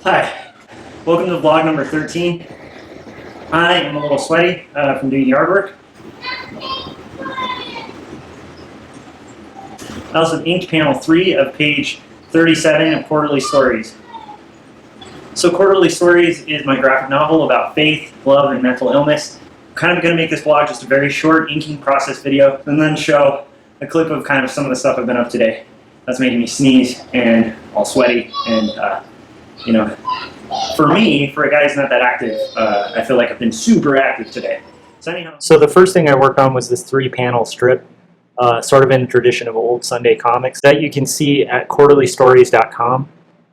Hi, welcome to vlog number 13. I am a little sweaty from doing yard work. I also inked panel 3 of page 37 of Quarterly Stories. So Quarterly Stories is my graphic novel about faith, love, and mental illness. I'm kind of going to make this vlog just a very short inking process video and then show a clip of kind of some of the stuff I've been up today. That's making me sneeze and all sweaty and, you know, for me, for a guy who's not that active, I feel like I've been super active today. So the first thing I worked on was this 3-panel strip, sort of in the tradition of old Sunday comics, that you can see at quarterlystories.com.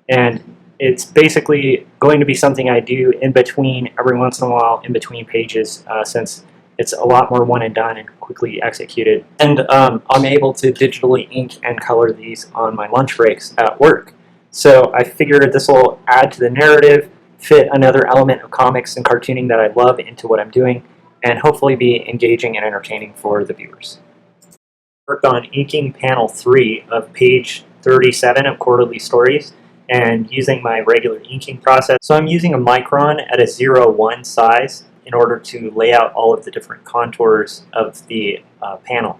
And it's basically going to be something I do in between, every once in a while, in between pages, since it's a lot more one and done and quickly executed. And I'm able to digitally ink and color these on my lunch breaks at work. So I figured this will add to the narrative, fit another element of comics and cartooning that I love into what I'm doing, and hopefully be engaging and entertaining for the viewers. Worked on inking panel 3 of page 37 of Quarterly Stories and using my regular inking process. So I'm using a micron at a 0:1 size in order to lay out all of the different contours of the panel.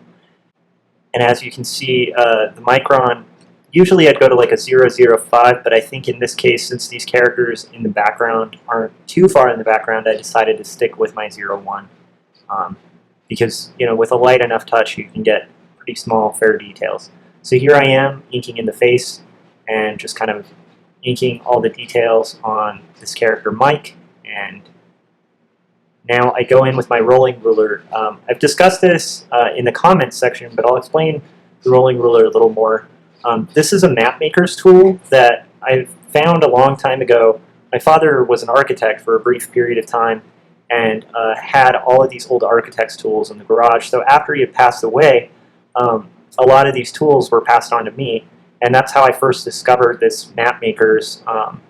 And as you can see, the micron, usually I'd go to like a 0.05, but I think in this case, since these characters in the background aren't too far in the background, I decided to stick with my 0.1. Because, you know, with a light enough touch, you can get pretty small, fair details. So here I am, inking in the face, and just kind of inking all the details on this character Mike, and now I go in with my rolling ruler. I've discussed this in the comments section, but I'll explain the rolling ruler a little more. This is a map maker's tool that I found a long time ago. My father was an architect for a brief period of time and had all of these old architect's tools in the garage. So after he had passed away, a lot of these tools were passed on to me, and that's how I first discovered this map maker's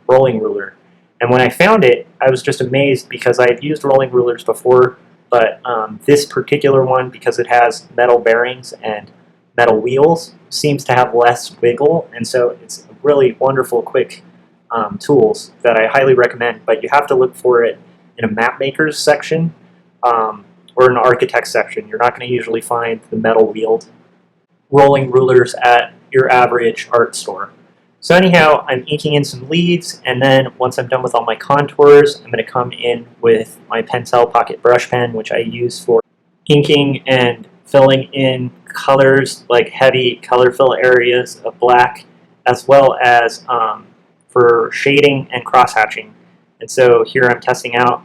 rolling ruler. And when I found it, I was just amazed because I had used rolling rulers before, but this particular one, because it has metal bearings and metal wheels, seems to have less wiggle, and so it's really wonderful, quick tools that I highly recommend. But you have to look for it in a map maker's section or an architect section. You're not going to usually find the metal wheeled rolling rulers at your average art store. So anyhow, I'm inking in some leaves, and then once I'm done with all my contours, I'm going to come in with my Pentel Pocket Brush Pen, which I use for inking and filling in colors, like heavy color fill areas of black, as well as for shading and cross-hatching. And so here I'm testing out.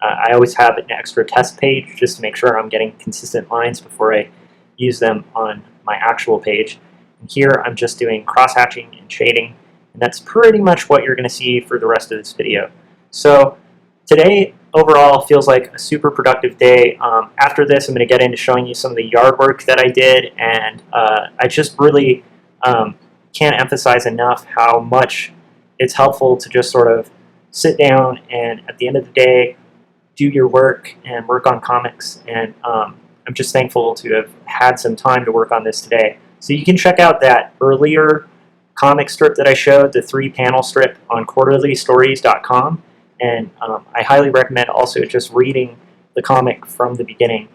I always have an extra test page just to make sure I'm getting consistent lines before I use them on my actual page. And here I'm just doing cross-hatching and shading, and that's pretty much what you're going to see for the rest of this video. So today overall feels like a super productive day. After this, I'm going to get into showing you some of the yard work that I did, and I just really can't emphasize enough how much it's helpful to just sort of sit down and at the end of the day do your work and work on comics. And I'm just thankful to have had some time to work on this today. So you can check out that earlier comic strip that I showed, the 3-panel strip, on quarterlystories.com. And I highly recommend also just reading the comic from the beginning.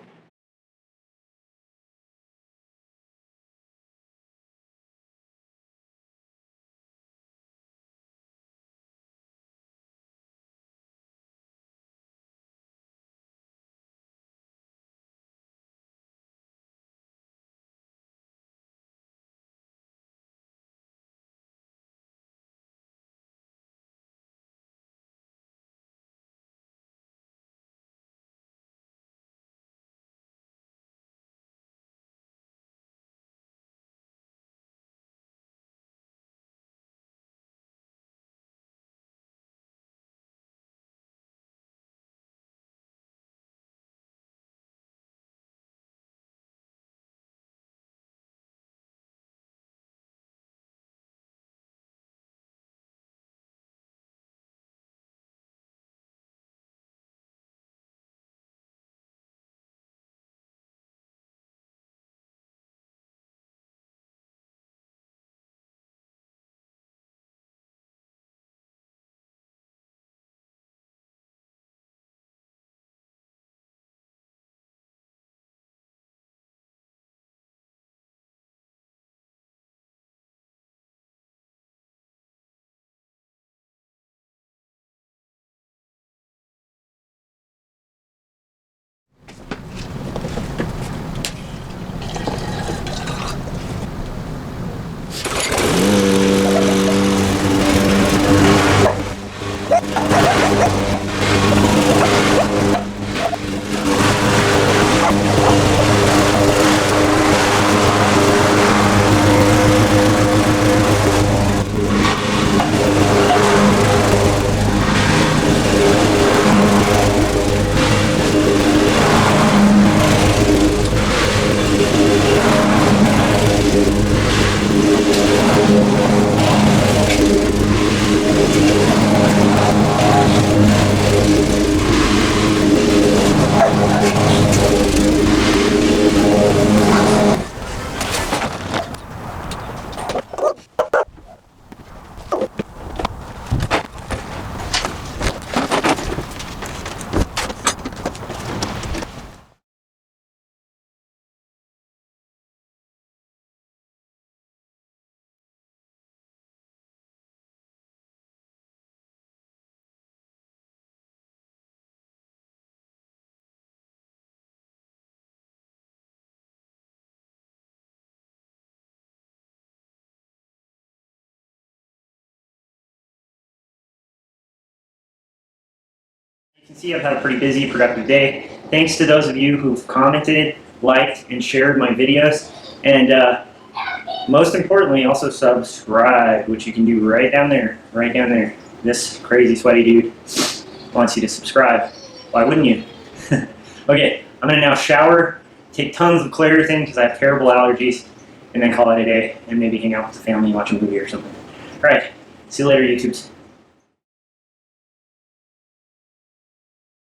You can see I've had a pretty busy, productive day. Thanks to those of you who've commented, liked, and shared my videos. And most importantly, also subscribe, which you can do right down there, right down there. This crazy sweaty dude wants you to subscribe. Why wouldn't you? Okay, I'm gonna now shower, take tons of Claritin because I have terrible allergies, and then call it a day and maybe hang out with the family and watch a movie or something. All right, see you later, YouTubes.